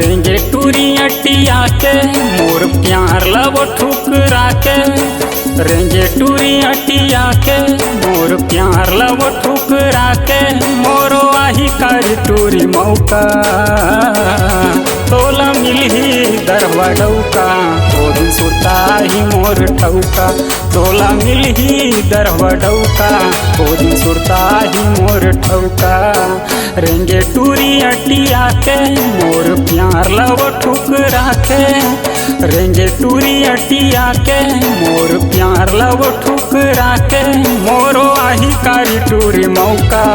रेंगे टूरी अटिया के मोर प्यार लव ठुकरा के। रेंगे टूरी अटिया के मोर प्यार लव ठुकरा के। मोरो आही कारी टूरी मौका तोला मिलही दरवा डौका। ओ दिन सुरता ही मोर ठौका तोला मिलही दरवा डौका। ओ दिन सुरता ही मोर ठौका। रेंगे टूरी अटिया के मोर प्यार लव ठुकरा के। रेंगे टूरी अटिया के मोर प्यार लव ठुकरा के। मोरो आही कारी टूरी मौका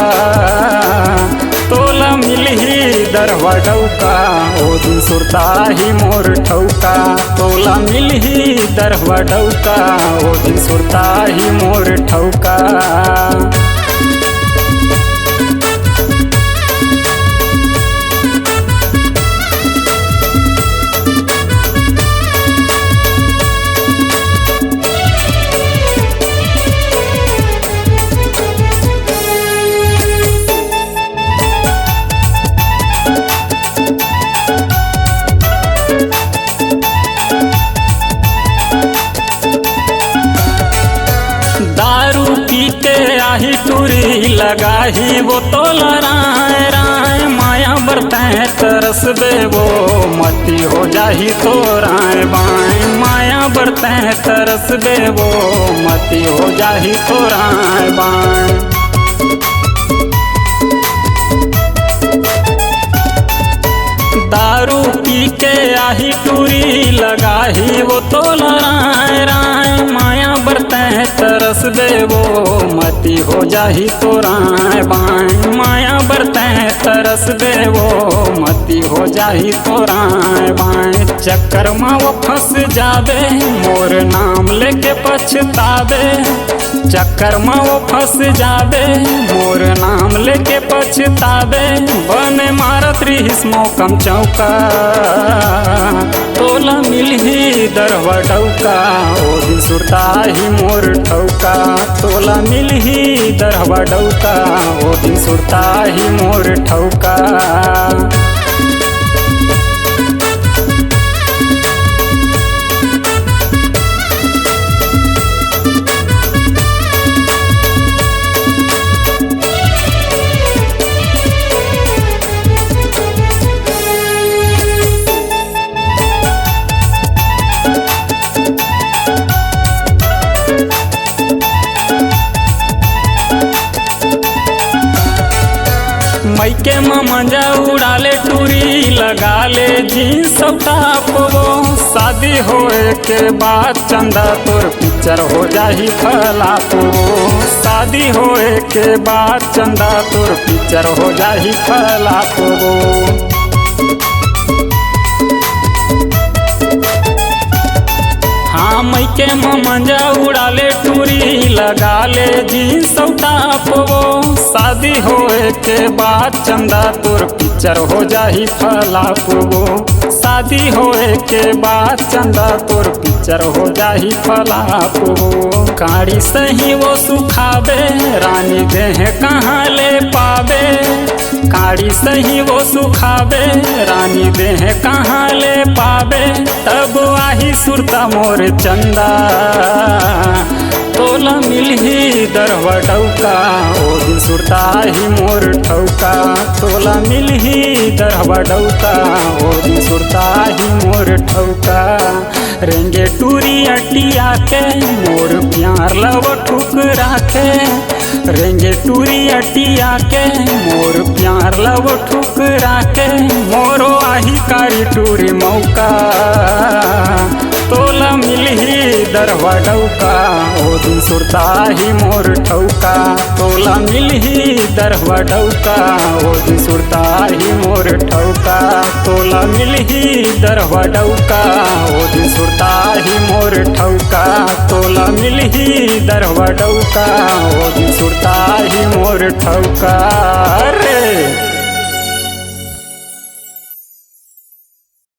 तोला मिलही दरवा डौका। ओ दिन सुरता ही मोर ठौका तोला मिलही दरवा डौका। ओ दिन सुरता ही मोर ठौका। दारू पी के आही टूरी लगाही वो तोला राय राय। माया बरतें तरस दे वो मती हो जाही तो राय बाय। माया बरतें तरस दे वो मती हो जाही तो राय बाय। दारू पी के आही टूरी लगाही वो तोला राय राय। माया बरतें तरस दे वो मती हो जाही तो राय बाय। माया बरतें तरस दे वो मती हो जाही तो राय बाय। चक्कर में वो फंस जावे मोर नाम लेके पछतावे। चक्कर में वो फंस जावे मोर नाम लेके पछतावे। बने मारत रहीस मौकम चौका तोला मिलही दरवा डौका। ओ दिन सुरता ही मोर ठौका तोला मिलही दरवा डौका। ओ दिन सुरता ही मोर ठौका। मैके मंजा उड़ाले टूरी लगा ले जींस टॉप वो। शादी होए के बाद चंदा तोर पिक्चर हो जाही फलाप वो। शादी होए के बाद चंदा तोर पिक्चर हो जाही फलाप वो। हाँ मैके मंजा उड़ाले टूरी लगा ले जींस टॉप वो। शादी होए के बाद चंदा तोर पिक्चर हो जाही फलाप वो। शादी होए के बाद चंदा तोर पिक्चर हो जाही फलाप वो। काड़ी सही वो सुखावे रानी देह कहाँ ले पावे। काड़ी सही वो सुखावे रानी देह कहाँ ले पावे। तब आही सुरता मोर चंदा तोला मिलही दरवा डौका। ओ दिन सुरता ही मोर ठौका तोला मिलही दरवा डौका। ओ दिन सुरता ही मोर ठौका। रेंगे टूरी अटिया के मोर प्यार लव ठुकरा के। रेंगे टूरी अटिया के मोर प्यार लव ठुकरा के। मोरो आही कारी टूरी मौका तोला मिलही दरवा डौका। ओ दिन सुरता ही मोर ठौका तोला मिलही दरवा डौका। ओ दिन सुरता ही मोर ठौका तोला मिलही दरवा डौका। ओ दिन सुरता ही मोर ठौका तोला मिलही दरवा डौका। ओ दिन सुरता ही मोर ठौका।